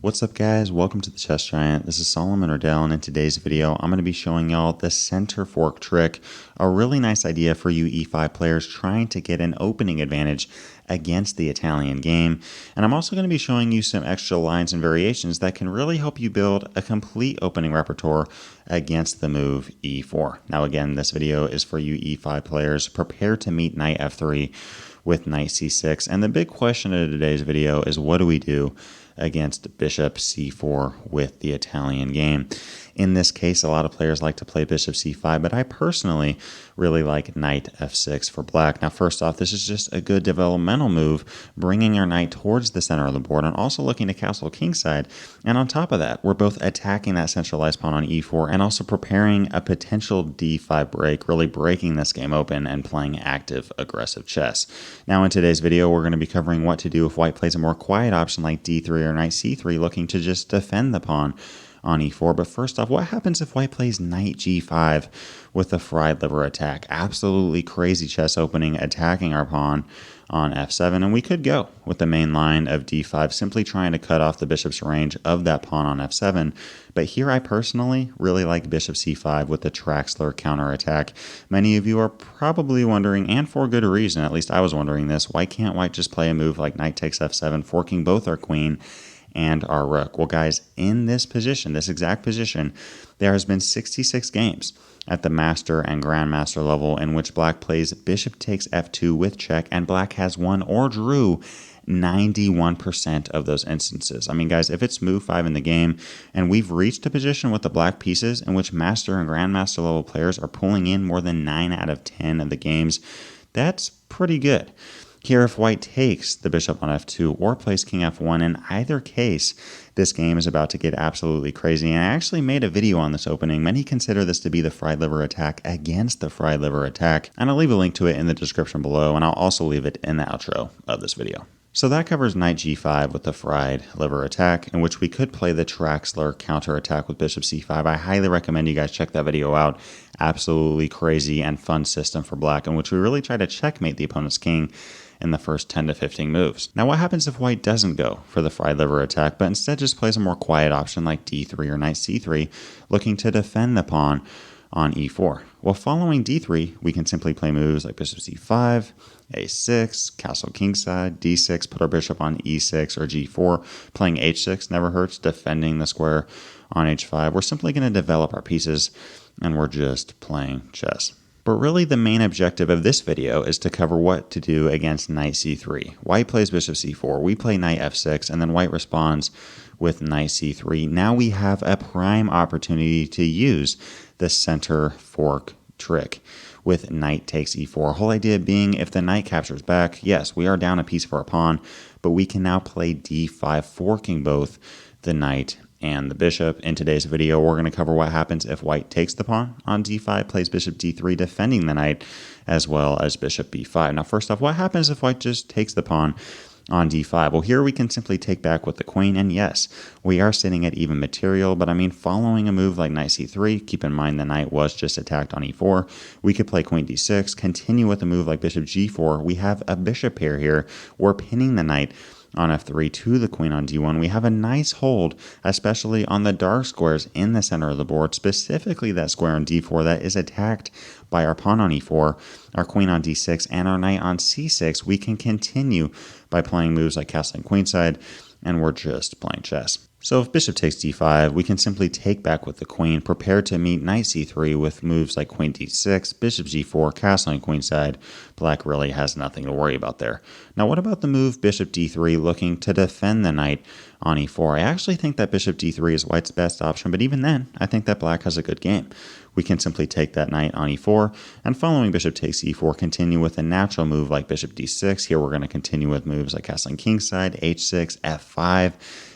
What's up guys, welcome to the Chess Giant. This is Solomon Riddell, and in today's video I'm going to be showing y'all the center fork trick, a really nice idea for you e5 players trying to get an opening advantage against the Italian game. And I'm also going to be showing you some extra lines and variations that can really help you build a complete opening repertoire against the move e4. Now again, this video is for you e5 players. Prepare to meet knight f3 with knight c6. And the big question of today's video is, what do we do against bishop c4 with the Italian game? In this case, a lot of players like to play bishop c5, but I personally really like knight f6 for black. Now, first off, this is just a good developmental move, bringing our knight towards the center of the board and also looking to castle kingside. And on top of that, we're both attacking that centralized pawn on e4 and also preparing a potential d5 break, really breaking this game open and playing active, aggressive chess. Now, in today's video, we're going to be covering what to do if white plays a more quiet option like d3 or knight c3, looking to just defend the pawn on e4. But first off, what happens if white plays knight g5 with a fried liver attack? Absolutely crazy chess opening, attacking our pawn on f7, and we could go with the main line of d5, simply trying to cut off the bishop's range of that pawn on f7. But here I personally really like bishop c5 with the Traxler Counter-Attack. Many of you are probably wondering, and for good reason, at least I was wondering this, why can't white just play a move like knight takes f7, forking both our queen and our rook? Well guys, in this position, this exact position, there has been 66 games at the master and grandmaster level in which black plays bishop takes f2 with check, and black has won or drew 91% of those instances. I mean guys, if it's move 5 in the game and we've reached a position with the black pieces in which master and grandmaster level players are pulling in more than 9 out of 10 of the games, that's pretty good. Here, if white takes the bishop on f2 or plays king f1, in either case, this game is about to get absolutely crazy. And I actually made a video on this opening. Many consider this to be the fried liver attack against the fried liver attack. And I'll leave a link to it in the description below, and I'll also leave it in the outro of this video. So that covers knight g5 with the fried liver attack, in which we could play the Traxler Counter-Attack with bishop c5. I highly recommend you guys check that video out. Absolutely crazy and fun system for black, in which we really try to checkmate the opponent's king in the first 10 to 15 moves. Now, what happens if white doesn't go for the fried liver attack, but instead just plays a more quiet option like d3 or knight c3, looking to defend the pawn on e4? Well, following d3, we can simply play moves like bishop c5, a6, castle kingside, d6, put our bishop on e6 or g4. Playing h6 never hurts, defending the square on h5. We're simply going to develop our pieces, and we're just playing chess. But really the main objective of this video is to cover what to do against knight c3. White plays bishop c4, we play knight f6, and then white responds with knight c3. Now we have a prime opportunity to use the center fork trick with knight takes e4. Whole idea being, if the knight captures back, yes, we are down a piece for our pawn, but we can now play d5, forking both the knight and the bishop. In today's video, we're going to cover what happens if white takes the pawn on d5, plays bishop d3, defending the knight, as well as bishop b5. Now, first off, what happens if white just takes the pawn on d5? Well, here we can simply take back with the queen, and yes, we are sitting at even material, but I mean, following a move like knight c3, keep in mind the knight was just attacked on e4, we could play queen d6, continue with a move like bishop g4, we have a bishop pair here, we're pinning the knight on f3 to the queen on d1. We have a nice hold, especially on the dark squares in the center of the board, specifically that square on d4 that is attacked by our pawn on e4, our queen on d6, and our knight on c6. We can continue by playing moves like castling queenside, and we're just playing chess. So if bishop takes d5, we can simply take back with the queen, prepare to meet knight c3 with moves like queen d6, bishop g4, castling queenside. Black really has nothing to worry about there. Now what about the move bishop d3, looking to defend the knight on e4? I actually think that bishop d3 is white's best option, but even then, I think that black has a good game. We can simply take that knight on e4, and following bishop takes e4, continue with a natural move like bishop d6. Here we're going to continue with moves like castling kingside, h6, f5,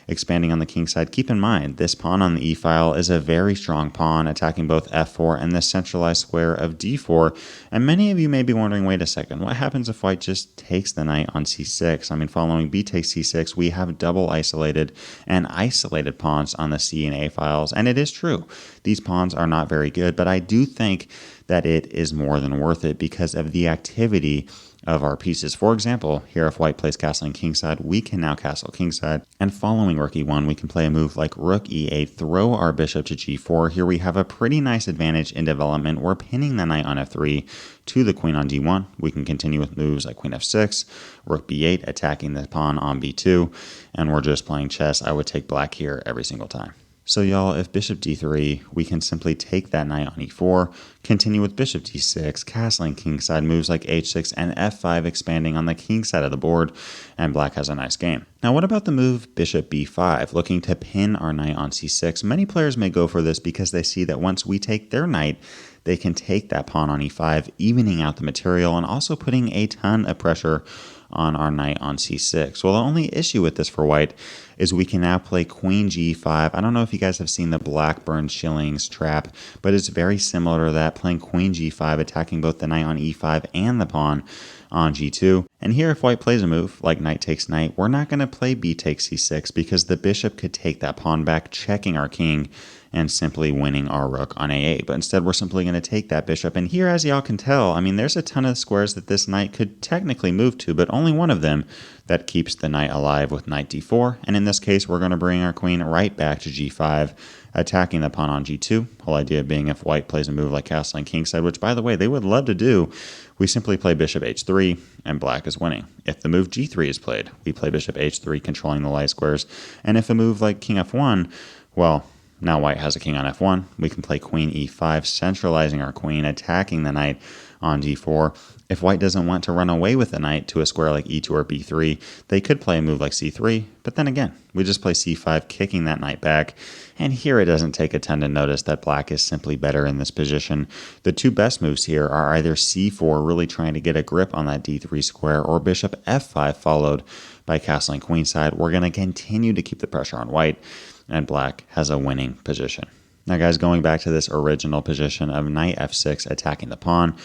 expanding on the king side. Keep in mind, this pawn on the e-file is a very strong pawn, attacking both f4 and the centralized square of d4. And many of you may be wondering, wait a second, what happens if white just takes the knight on c6? I mean, following b takes c6, we have double isolated and isolated pawns on the c and a files. And it is true, these pawns are not very good, but I do think that it is more than worth it because of the activity of our pieces. For example, here if white plays castling kingside, we can now castle kingside, and following rook e1, we can play a move like rook e8, throw our bishop to g4. Here we have a pretty nice advantage in development. We're pinning the knight on f3 to the queen on d1. We can continue with moves like queen f6, rook b8, attacking the pawn on b2, and we're just playing chess. I would take black here every single time. So y'all, if bishop d3, we can simply take that knight on e4, continue with bishop d6, castling kingside, moves like h6 and f5 expanding on the king side of the board, and black has a nice game. Now what about the move bishop b5, looking to pin our knight on c6? Many players may go for this because they see that once we take their knight, they can take that pawn on e5, evening out the material and also putting a ton of pressure on our knight on c6. Well, the only issue with this for white is we can now play queen g5. I don't know if you guys have seen the Blackburne Shillings trap, but it's very similar to that, playing queen g5, attacking both the knight on e5 and the pawn on g2. And here if white plays a move like knight takes knight, we're not going to play b takes c6 because the bishop could take that pawn back, checking our king and simply winning our rook on a8. But instead we're simply going to take that bishop. And here, as y'all can tell, I mean, there's a ton of squares that this knight could technically move to, but only one of them that keeps the knight alive with knight d4. And in this case, we're going to bring our queen right back to g5, attacking the pawn on g2. Whole idea being if white plays a move like castling kingside, which by the way, they would love to do, we simply play bishop h3 and black is winning. If the move g3 is played, we play bishop h3 controlling the light squares. And if a move like king f1, well, now white has a king on f1. We can play queen e5, centralizing our queen, attacking the knight on d4. If white doesn't want to run away with the knight to a square like e2 or b3, they could play a move like c3. But then again, we just play c5, kicking that knight back. And here it doesn't take a ton to notice that black is simply better in this position. The two best moves here are either c4, really trying to get a grip on that d3 square, or bishop f5 followed by castling queenside. We're going to continue to keep the pressure on white, and black has a winning position. Now guys, going back to this original position of knight f6 attacking the pawn,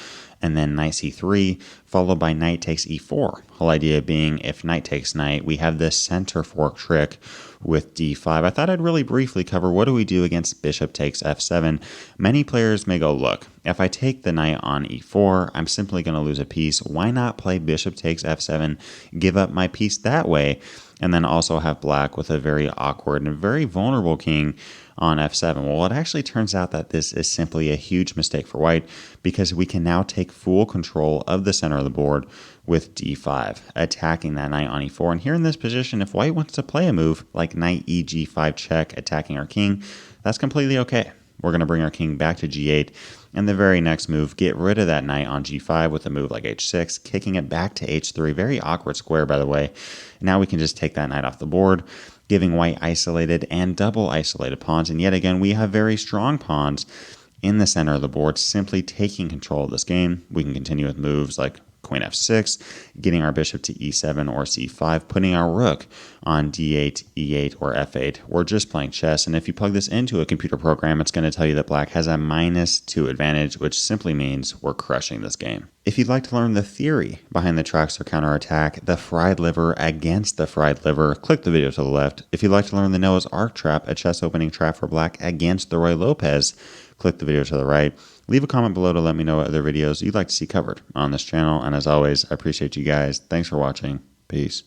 and then knight c3, followed by knight takes e4. Whole idea being if knight takes knight, we have this center fork trick with d5. I thought I'd really briefly cover what do we do against bishop takes f7. Many players may go, look, if I take the knight on e4, I'm simply going to lose a piece. Why not play bishop takes f7, give up my piece that way, and then also have black with a very awkward and very vulnerable king on f7. Well, it actually turns out that this is simply a huge mistake for white because we can now take full control of the center of the board with d5, attacking that knight on e4. And here in this position, if white wants to play a move like knight eg5 check, attacking our king, that's completely okay. We're going to bring our king back to g8, and the very next move, get rid of that knight on g5 with a move like h6, kicking it back to h3. Very awkward square, by the way. Now we can just take that knight off the board, giving white isolated and double isolated pawns. And yet again, we have very strong pawns in the center of the board, simply taking control of this game. We can continue with moves like queen f6, getting our bishop to e7 or c5, putting our rook on d8, e8, or f8. We're just playing chess, and if you plug this into a computer program, it's going to tell you that black has a -2 advantage, which simply means we're crushing this game. If you'd like to learn the theory behind the Traxler Counter-Attack, the fried liver against the fried liver, click the video to the left. If you'd like to learn the Noah's Ark trap, a chess opening trap for black against the Roy Lopez, click the video to the right. Leave a comment below to let me know what other videos you'd like to see covered on this channel. And as always, I appreciate you guys. Thanks for watching. Peace.